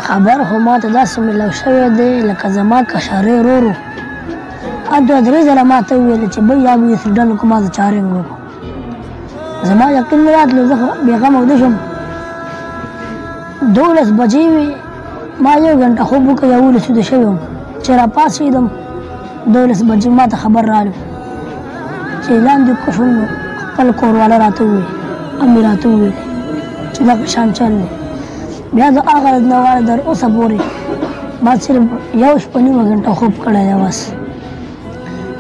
خبر خو ما ته داسې ملو شوی دی لکه زما کشرې ورور و. دوه درې ځله ما ته وویل چې بۍ یا به یې ډل کو ما د چارینګ وکړو. زما یقین نه راتلو، زه بېغمه ویده شوم. 12 بجې وې، ما 1 غنټه خوب وکړ، 11 ویده شوی وم. چې راپاڅېدم 12 بجې ما ته خبر راغلو چې اعلان دې وکړ شوم. نو خپل کورواله راته وویل، امې راته وویل چې دغه شان چل دی. بیا د هغه ورځ نه واړه تر اوسه پورې ما صرف 1 شپه نیمه غنټه خوب کړی دی بس.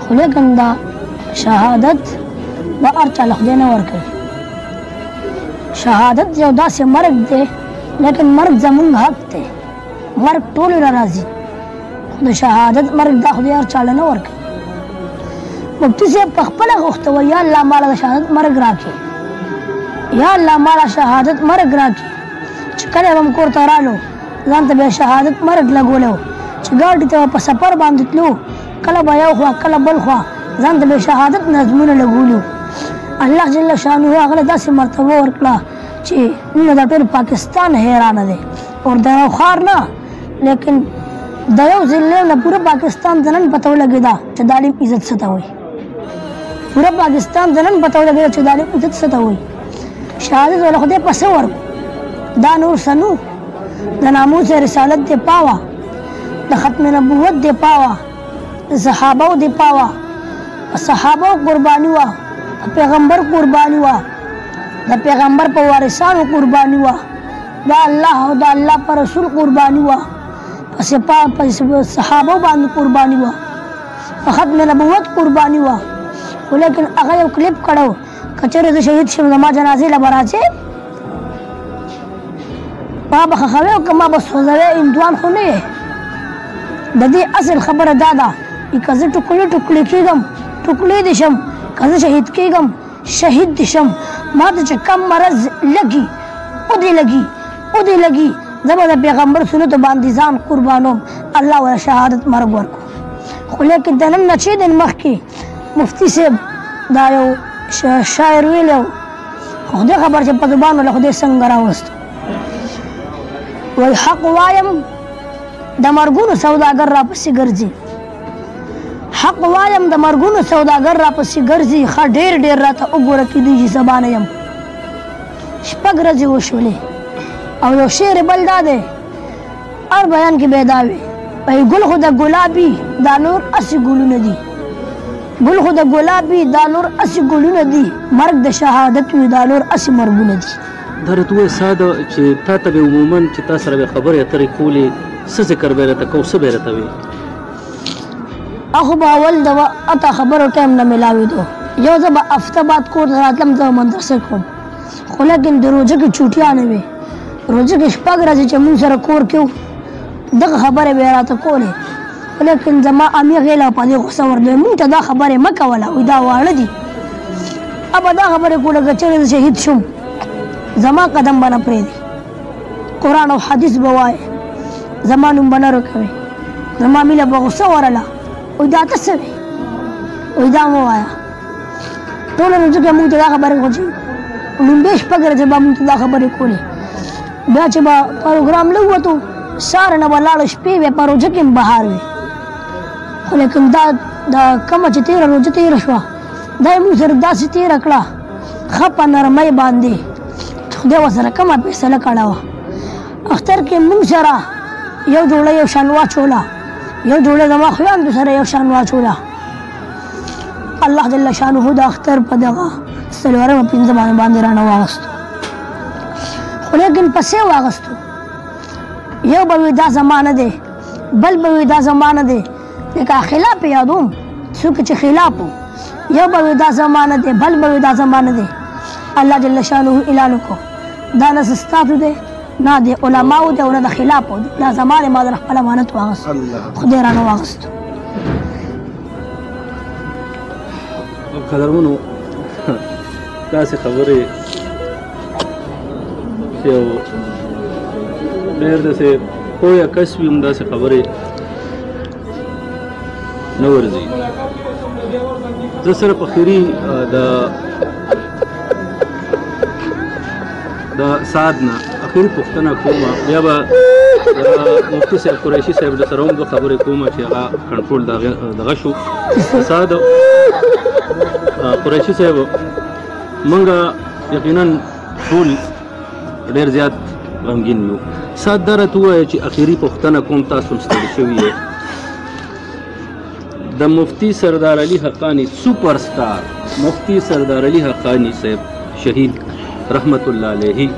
خو لیکن دا شهادت به هر چا له خدای نه ورکوي. شهادت یو داسې مرګ دی، لیکن مرګ زمونږ حق دی. مرګ ټولو له راځي، خو د شهادت مرګ دا خدای هر چا له نه ورکوي. مفتي صاحب په خپله غوښته وایي یا الله ماله د شهادت مرګ راکړي، یا الله ماله شهادت مرګ راکړي. چې کله به م کور ته رالو ځان ته به شهادت مرګ لګولی و. چې ګاډي ته په سفر باندې تلو، کله به یو خوا کله بل خوا ځان ته به شهادت نظمونه لګولي. الله جل شانه هغه له داسې مرتبه ورکړه چې نن دا ټول پاکستان حیرانه دی. اور د یو ښار نه، لیکن د یو ضلع نه پوره پاکستان ته نن پته ولګېده چې د عالم عزت څه ته وایي. پوره پاکستان ته نن پته ولګېده چې د عالم عزت څه ته وایي. شهادت والا خدای په څه ورکړو؟ دا نور څه نو، د ناموس رسالت دې پاوه، د ختم نبوت دې پاوه، د صحابو دې پاوه. په صحابو قرباني وه، په پیغمبر قرباني وه، د پیغمبر په وارثانو قرباني وه، د الله او د الله په رسول قرباني وه، په صحابو باندې قرباني وه، په ختم نبوت قرباني وه. خو لیکن هغه یو کلیپ کړی و، که چېرې زه شهید شم زما جنازې له به راځې، ما به ښخوې او که ما به سوځوې، هندوان خو نه یې. د دې اصل خبره دا ده که زه ټوکړې ټوکړې کېږم، ټوکړې دې شم، که زه شهید کېږم، شهید دې شم. ما ته چې کم مرض لګي او دې لګي او دې لګي، زه به د پیغمبر سنتو باندې ځان قربانوم. الله وله شهادت مرګ ورکړو. خو لیکن د نن نه چې دن مخکې مفتي صاحب دا یو شاعر ویلی و، خدای خبر چې په زبان له خدای څنګه راوستو. وایي حق وایم د مرګونو سوداګر راپسې ګرځي، حق وایم د مرګونو سوداګر راپسې ګرځي. ښه ډېر ډېر راته وګوره کېدی چې سبا نه یم. 6 ورځې وشولې او یو شعر بل دا دی، هر بیان کې به یې دا وي، وایي ګل خو د ګلابي دا نور هسې ګلونه دي، ګل خو د ګلابي دا نور هسې ګلونه دي، مرګ د شهادت وي دا نور هسې مرګونه دي. دا راته ووایه ساده چې تا ته به عموما چې تا سره به خبرې اترې کولې، څه ذکر به یې راته کو، څه به یې راته ویې؟ خو به اول د اته خبرو ټایم نه میلاوېدو. یو زه به هفته بعد کور ته راتلم، زه به مدرسه کوم. خو لیکن د روژه کې چوټیانې وې، روژه کې 6 ورځې چې مونږ سره کور کې وو، دغه خبرې به یې راته کولې. خو لیکن زما امې غېله په دې غوسه ورلوی، مونږ ته دا خبرې مه کوله، وایي دا واړه دي. ابه دا خبرې کوله که چېرې زه شهید شم زما قدم به نه پرېږدي، قرآن او حدیث به وایې، زما نوم به نه روکوې. زما مینه به غوسه ورله، وایي دا ته څه وې، وایي دا مه وایه. ټوله روژه کې مونږ ته دا خبرې خو چې لومبۍ 6 ورځې به مونږ ته دا خبرې کولې. بیا چې به پروګرام نه ووتو، سهار نه به لاړو، شپې بیا په روژه کې بهار وي. خو لیکن دا کومه چې تېره روژه تېره شوه، دا یې مونږ سره داسې تېره کړه ښه په نرمۍ باندې، خدای ورسره کومه فیصله کړې وه. اختر کې مونږ سره یو جوړه یو شان واچوله، یو جوړه زما خویندو سره یو شان واچوله. الله جل شانه د اختر په دغه 4 باندې رانه واغستو. خو لیکن پسې واغستو، یو به وي دا زمانه دی، بل به وي دا زمانه دی، لکه خلاف یې یادوم، څوک چې خلاف و، یو به وي دا زمانه دی، بل به وي دا زمانه دی. الله جل شانه اعلان وکړو دا نه ستاسو دی، نه د علماو دی او نه د خلافو دی، دا زما دی، ما در خپل امانت واغستو، خدای رانه واغستو. قدرمنو داسې خبرې یو ډېر داسې پوهه کس وي هم داسې خبرې نه ورځي. زه صرف اخري د سعد نه اخري پوښتنه کوم بیا به مفتي صاحب قریشي صاحب د سره هم دوه خبرې کوم چې هغه کنټرول دغه شو استاد قریشي صاحب موږ یقینا ټول ډېر زیات غمګین یو سات دا راته ووایه چې اخري پوښتنه کوم تاسو هم ستړي شوي یې د مفتي سردار علي حقاني سوپر سټار مفتي سردار علي حقاني صاحب شهید رحمت الله علیه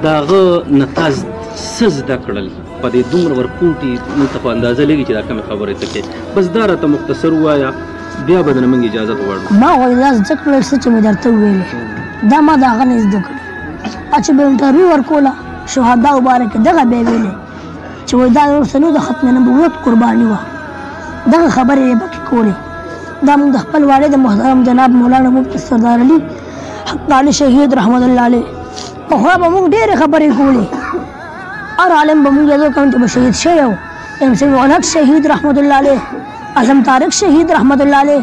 داغه نه تاسو څه زده کړل په دې دومره ورکوټي موږ ته په اندازه لګي چې دا کومې خبرې ته کوې بس دا راته مختصر ووایه بیا به درنه موږ اجازت غواړو ما وایي دا زده کړل څه چې مې درته وویلې دا ما د هغه نه زده کړل چې به انټرویو ورکوله شهداو باره کې دغه به یې ویلې چې وایي دا اوسنو د ختم نبوت قرباني وه دغه خبرې یې پکې کولې دا موږ د خپل والد محترم جناب مولانا مفتی سردار علي حقاني شهید رحمت الله علیه پخوا به موږ ډېرې خبرې کولې هر عالم به موږ یادو کوم چې به شهید شوی و ام سی مولک شهید رحمت الله علیه اعظم طارق شهید رحمت الله علیه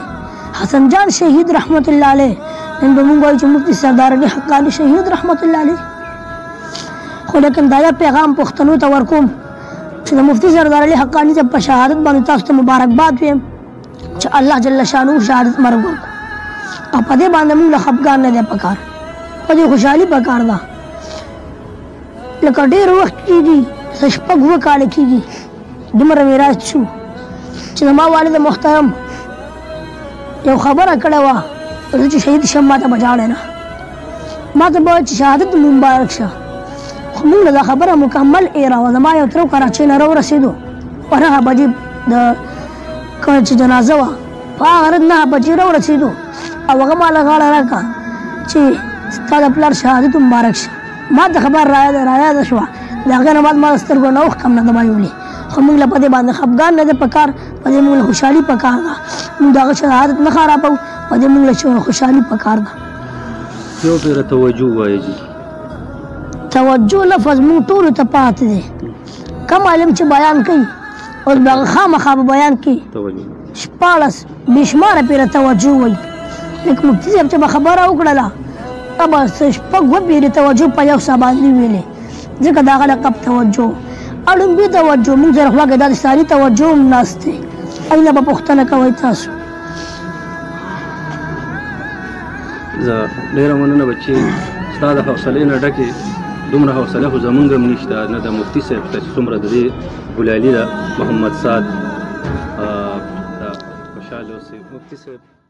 حسن جان شهید رحمت الله علیه نن به موږ وایو چې مفتی سردار علي حقاني شهید رحمت الله علیه خو لیکن دا یو پیغام پښتنو ته ورکوم چې د مفتی سردار علي حقاني ته په شهادت باندې تاسو ته مبارکباد ویم چې الله جل شانو شهادت مرګ ورکړو او په دې باندې موږ له خفګان نه دی پکار په دې خوشحالي پکار ده لکه ډېر وخت کېږي شپږ اووه کاله کېږي دومره میراث شو چې زما والد محترم یو خبره کړې وه زه چې شهید شم ما ته به ژاړې نه ما ته به وایي چې شهادت مو مبارک شه خو موږ له دا خبره مکمل ایره وه زما یو تره کراچۍ نه راورسېدو په 9 بجې د کومه چې جنازه وه په هغه ورځ 9 بجې راورسېدو او هغه ما له غاړه راکړه چې ستا د پلار شهادت مبارک شه ما ته خبر رایاده شوه د هغې نه بعد ما د سترګو نه اوښکې هم نه ده ویولې خو موږ له په دې باندې خفګان نه دی پکار په دې موږ له خوشحالي پکار ده موږ د هغه شهادت نه خرابوو په دې موږ له خوشحالي پکار ده یو پېره توجه ووایه جي توجه لفظ موږ ټولو ته پاتې دی کم عالم چې بیان کوي اوس به هغه خامخا به بیان کوي 14 بې شماره پېره توجه وایي لکه مفتي صاحب چې به خبره وکړله هغه به شپږ اووه پېرې توجه په یو ساه باندې ویلې ځکه د هغه لقب توجه اړومبي توجه موږ سره خوا کې دا د ساري توجه هم ناست دی اینه به پوښتنه کوئ تاسو زه ډېره مننه بچې ستا د حوصلې نه ډکې دومره حوصله خو زمونږ هم نشته نه د مفتي صاحب ته چې څومره د دې ګلالي ده محمد سعد خوشحاله اوسئ مفتي صاحب